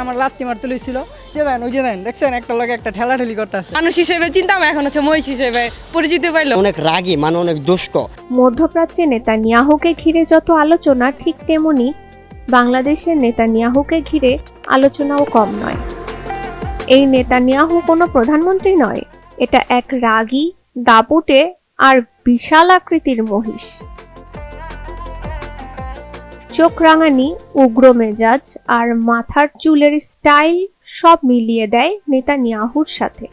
আমার লাত্তি মারতে লইছিল ওই যে দেন দেখছেন একটা লোক একটা ঠেলাঠেলি করতেছে। মানুষ হিসেবে চিন্তাম, এখন হচ্ছে মহিষ হিসেবে পরিচিতি পাইলো। অনেক রাগী, মানে অনেক দুষ্ট। মধ্যপ্রাচ্যে নেতানিয়াহুকে ঘিরে যত আলোচনা, ঠিক তেমনি বাংলাদেশের নেতানিয়াহুকে ঘিরে আলোচনাও কম নয়। এই নেতানিয়াহু কোনো প্রধানমন্ত্রী নয়, এটা এক রাগী, দাপুটে আর বিশাল আকৃতির মহিষ। চোখ রাঙানি, উগ্র মেজাজ আর মাথার চুলের স্টাইল সব মিলিয়ে দেয় নেতানিয়াহুর সাথে।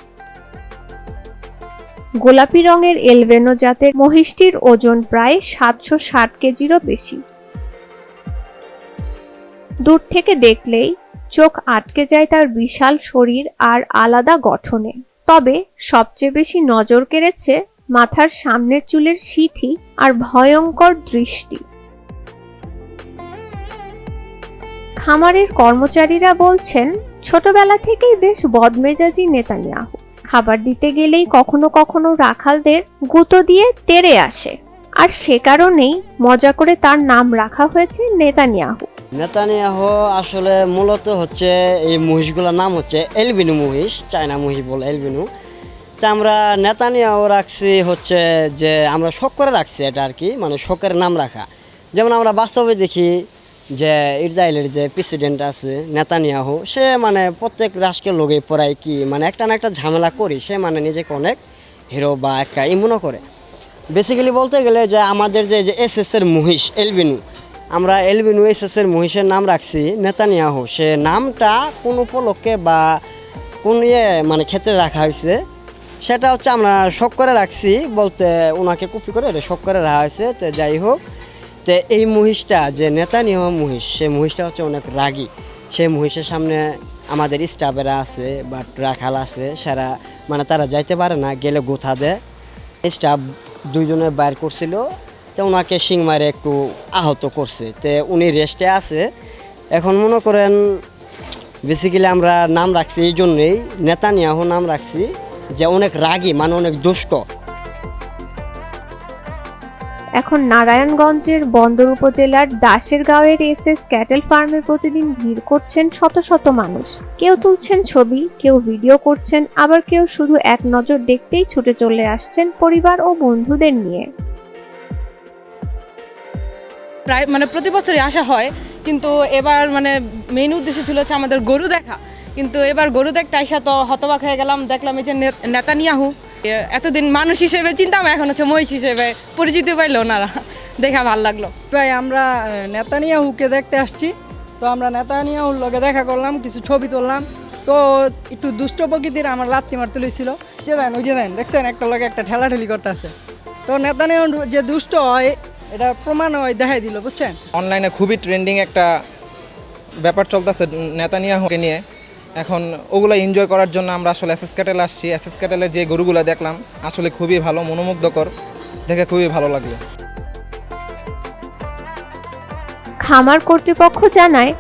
গোলাপি রঙের এলবেনো জাতের মহিষটির ওজন প্রায় 760 কেজিরও বেশি। দূর থেকে দেখলেই চোখ আটকে যায় তার বিশাল শরীর আর আলাদা গঠনে। তবে সবচেয়ে বেশি নজর কেড়েছে মাথার সামনের চুলের সিথি আর ভয়ঙ্কর দৃষ্টি। খামারের কর্মচারীরা বলছেন, ছোটবেলা থেকেই বেশ বদমেজাজি নেতানিয়াহু। খাবার দিতে গেলেই কখনো কখনো রাখালদের গুঁতো দিয়ে তেড়ে আসে, আর সে কারণেই মজা করে তার নাম রাখা হয়েছে নেতানিয়াহু। নেতানিয়াহু আসলে মূলত হচ্ছে এই মহিষগুলোর নাম হচ্ছে এলবিনু মহিষ, চায়না মহিষ বলে এলবিনু। তা আমরা নেতানিয়াহু রাখছি হচ্ছে যে আমরা শখ করে রাখছি এটা আর কি, মানে শখের নাম রাখা। যেমন আমরা বাস্তবে দেখি যে ইসরায়েলের যে প্রেসিডেন্ট আছে নেতানিয়াহু, সে মানে প্রত্যেক রাষ্ট্রকে লোকে পড়ায় কি মানে একটা না একটা ঝামেলা করি, সে মানে নিজেকে অনেক হিরো বা একটা ইমনও করে। বেসিক্যালি বলতে গেলে যে আমাদের যে এসএসের মহিষ এলবিনু, আমরা এলবিনু এসএসের মহিষের নাম রাখছি নেতানিয়াহু। সে নামটা কোন উপলক্ষে বা কোন মানে ক্ষেত্রে রাখা হয়েছে সেটা হচ্ছে আমরা শখ করে রাখছি, বলতে ওনাকে কপি করে এটা শখ করে রাখা হয়েছে। তো যাই হোক, তো এই মহিষটা যে নেতানিয়াহু মহিষ, সেই মহিষটা হচ্ছে অনেক রাগী। সেই মহিষের সামনে আমাদের স্টাফেরা আছে বা রাখাল আছে, সেরা মানে তারা যাইতে পারে না, গেলে গোথা দেয়। স্টাফ দুইজনে বাইর করছিল, তো ওনাকে শিং মারে একটু আহত করছে, তো উনি রেস্টে আছে। এখন মনে করেন বেসিক্যালি আমরা নাম রাখছি এই জন্যেই, নেতানিয়াহু নাম রাখছি যে অনেক রাগী, মানে অনেক দুষ্ট। এখন নারায়ণগঞ্জের বন্দর উপজেলার দাসেরগাঁওয়ের এসএস ক্যাটেল ফার্মে প্রতিদিন ভিড় করছেন শত শত মানুষ। কেউ তুলছেন ছবি, কেউ ভিডিও করছেন, আবার কেউ শুধু এক নজর দেখতেই ছুটে চলে আসছেন পরিবার ও বন্ধুদের নিয়ে। প্রায় মানে প্রতি বছরই আসা হয়, কিন্তু এবার মানে মেইন উদ্দেশ্য ছিল হচ্ছে আমাদের গরু দেখা, কিন্তু এবার গরু দেখতে আইসা তো হতবাক হয়ে গেলাম। দেখলাম এই যে নেতানিয়াহু, এতদিন মানুষ হিসেবে চিন্তাম, এখন হচ্ছে মহিষ হিসেবে পরিচিতি পাইলো ওনারা, দেখা ভাল লাগলো। প্রায় আমরা নেতানিয়াহুকে দেখতে আসছি, তো আমরা নেতানিয়াহুর লগে দেখা করলাম, কিছু ছবি তুললাম। তো একটু দুষ্ট প্রকৃতির আমার লাত্তি মারতে লইছিল, ওই যে দেন দেখছেন একটা লগে একটা ঠেলাঠেলি করতেছে। তো নেতানিয়াহু যে দুষ্ট হয় এটা প্রমাণ হয়, দেখাই দিল, বুঝছেন। অনলাইনে খুবই ট্রেন্ডিং একটা ব্যাপার চলতেছে নেতানিয়াহুকে নিয়ে। এখন ওগুলো এনজয় করার জন্য আমরা আসলে এসএস ক্যাটেল আসছি। এসএস ক্যাটেলের যে গরুগুলো দেখলাম আসলে খুবই ভালো, মনোমুগ্ধকর, দেখে খুবই ভালো লাগলো। খামার কর্তৃপক্ষ জানায়,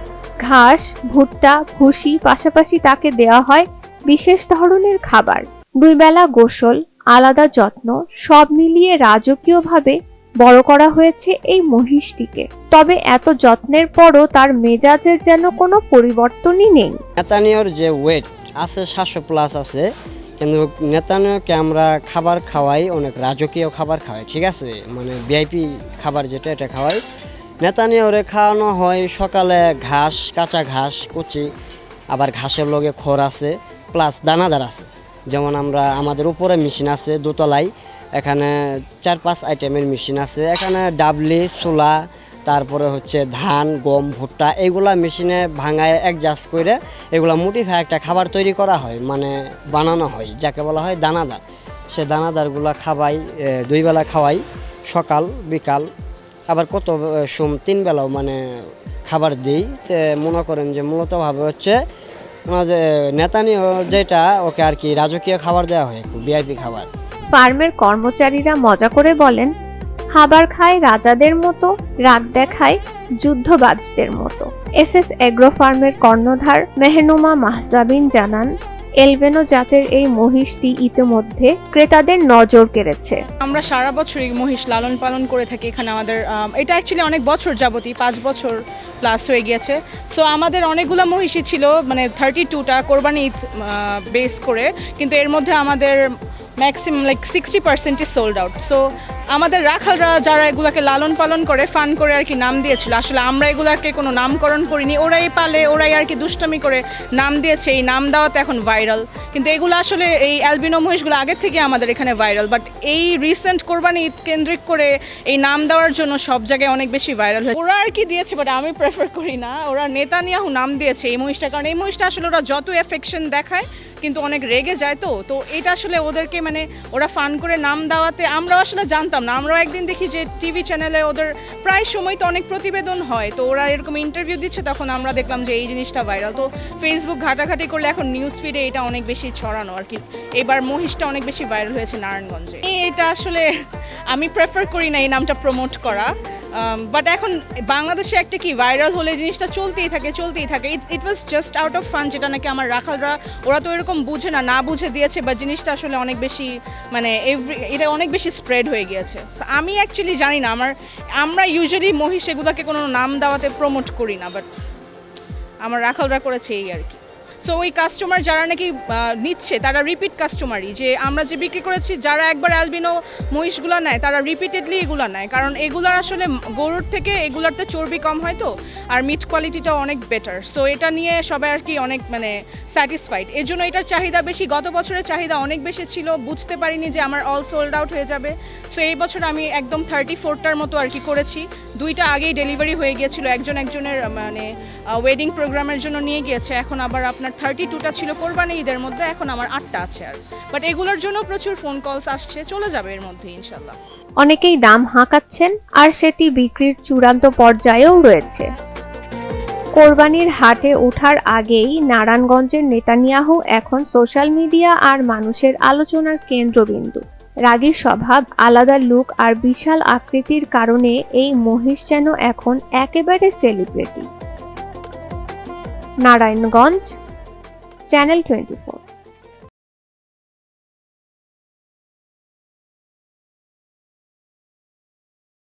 ঘাস, ভুট্টা, ভুসি পাশাপাশি তাকে দেওয়া হয় বিশেষ ধরনের খাবার। 2 বেলা গোসল, আলাদা যত্ন, সব মিলিয়ে রাজকীয়ভাবে বড় করা হয়েছে এই মহিষটিকে। তবে এত যত্নের পরও তার মেজাজের যেন কোনো পরিবর্তনই নেই। নেতানিয়াহুর যে ওয়েট আছে 700+ আছে, কিন্তু নেতানিয়াহুকে আমরা খাবার খাওয়াই, অনেক রাজকীয় খাবার খাওয়াই, ঠিক আছে, মানে ভিআইপি খাবার যেটা এটা খাওয়াই। নেতানিয়াহুরে খাওয়ানো হয় সকালে ঘাস, কাঁচা ঘাস কুচি, আবার ঘাসের লগে খড় আছে, প্লাস দানাদার আছে। যেমন আমরা আমাদের উপরে মেশিন আছে দোতলায়, এখানে 4-5 আইটেমের মেশিন আছে। এখানে ডাবলি, ছোলা, তারপরে হচ্ছে ধান, গম, ভুট্টা, এইগুলা মেশিনে ভাঙায় অ্যাডজাস্ট করে এগুলা মোটিফাই একটা খাবার তৈরি করা হয়, মানে বানানো হয়, যাকে বলা হয় দানাদার। সে দানাদারগুলা খাওয়াই, 2 বেলা খাওয়াই, সকাল বিকাল, আবার কত 3 বেলাও মানে খাবার দিই। তো মনে করেন যে মূলতভাবে হচ্ছে আমাদের নেতানিয়াহু যেটা ওকে আর কি রাজকীয় খাবার দেওয়া হয়, একটু ভিআইপি খাবার। ফার্মের কর্মচারীরা মজা করে বলেন, খাবার খায় রাজাদের মতো, রাগ দেখায় যুদ্ধবাজদের মতো। এসএস এগ্রো ফার্মের কর্ণধার মেহনুমা মাহজাবিন জানান, এলবেনো জাতের এই মহিষটি ইতিমধ্যে ক্রেতাদের নজর কেড়েছে। আমরা সারা বছরই মহিষ লালন পালন করে থাকি এখানে আমাদের এটা অ্যাকচুয়ালি অনেক বছর যাবতই 5 বছর প্লাস হয়ে গিয়েছে। সো আমাদের অনেকগুলো মহিষই ছিল, মানে 32টা কোরবানি ঈদ বেস করে, কিন্তু এর মধ্যে আমাদের maximum like 60% is sold out. So আমাদের রাখালরা যারা এগুলাকে লালন পালন করে ফান করে আর কি নাম দিয়েছিল, আসলে আমরা এগুলাকে কোনো নামকরণ করিনি, ওরাই পালে, ওরাই আর কি দুষ্টামি করে নাম দিয়েছে। এই নাম দেওয়াতে এখন ভাইরাল, কিন্তু এগুলো আসলে এই অ্যালবিনো মহিষগুলো আগের থেকে আমাদের এখানে ভাইরাল, বাট এই রিসেন্ট কোরবানি ঈদ কেন্দ্রিক করে এই নাম দেওয়ার জন্য সব জায়গায় অনেক বেশি ভাইরাল হয়েছে। ওরা আর কি দিয়েছে, বাট আমি প্রেফার করি না। ওরা নেতানিয়াহু নাম দিয়েছে এই মহিষটা, কারণ এই মহিষটা আসলে ওরা যত এফেকশন দেখায় কিন্তু অনেক রেগে যায়। তো এটা আসলে ওদেরকে মানে ওরা ফান করে নাম দেওয়াতে আমরাও আসলে জানতাম না। আমরাও একদিন দেখি যে টিভি চ্যানেলে ওদের প্রায় সময় তো অনেক প্রতিবেদন হয়, তো ওরা এরকম ইন্টারভিউ দিচ্ছে, তখন আমরা দেখলাম যে এই জিনিসটা ভাইরাল। তো ফেসবুক ঘাটাঘাটি করলে এখন নিউজ ফিডে এটা অনেক বেশি ছড়ানো আর কি। এবার মহিষটা অনেক বেশি ভাইরাল হয়েছে নারায়ণগঞ্জে। এটা আসলে আমি প্রেফার করি না এই নামটা প্রমোট করা, বাট এখন বাংলাদেশে একটা কি ভাইরাল হলে জিনিসটা চলতেই থাকে। It was just out of fun, যেটা নাকি আমার রাখালরা ওরা তো এরকম বুঝে না বুঝে দিয়েছে, বা জিনিসটা আসলে অনেক বেশি মানে এটা অনেক বেশি স্প্রেড হয়ে গিয়েছে। সো আমি অ্যাকচুয়ালি জানি না, আমরা ইউজুয়ালি মহিষ এগুলোকে কোনো নাম দেওয়াতে প্রমোট করি না, বাট আমার রাখালরা করেছে এই আর কি। সো ওই কাস্টমার যারা নাকি নিচ্ছে তারা রিপিট কাস্টমারই, যে আমরা যে বিক্রি করেছি যারা একবার অ্যালবিনো মহিষগুলো নেয় তারা রিপিটেডলি এগুলো নেয়, কারণ এগুলার আসলে গরুর থেকে এগুলারতে চর্বি কম হয় তো, আর মিট কোয়ালিটিটাও অনেক বেটার। সো এটা নিয়ে সবাই আর কি অনেক মানে স্যাটিসফাইড, এর জন্য এটার চাহিদা বেশি। গত বছরের চাহিদা অনেক বেশি ছিল, বুঝতে পারিনি যে আমার অল সোল্ড আউট হয়ে যাবে। সো এই বছর আমি একদম 34টার মতো আর কি করেছি। 2টা আগেই ডেলিভারি হয়ে গিয়েছিল, একজনের মানে ওয়েডিং প্রোগ্রামের জন্য নিয়ে গিয়েছে। এখন আবার আপনার 32টা ছিল কোরবানি ঈদের মধ্যে, এখন আমার 8টা আছে আর। বাট এগুলোর জন্য প্রচুর ফোন কলস আসছে, চলে যাবে এর মধ্যে ইনশাল্লাহ। অনেকেই দাম হাঁকাচ্ছেন, আর সেটি বিক্রির চূড়ান্ত পর্যায়েও রয়েছে। কোরবানির হাটে ওঠার আগেই নারায়ণগঞ্জের নেতানিয়াহু এখন সোশ্যাল মিডিয়া আর মানুষের আলোচনার কেন্দ্রবিন্দু। রাগী স্বভাব, আলাদা লুক আর বিশাল আকৃতির কারণে এই মহিষ যেন এখন একেবারে সেলিব্রিটি। নারায়ণগঞ্জ, চ্যানেল 24।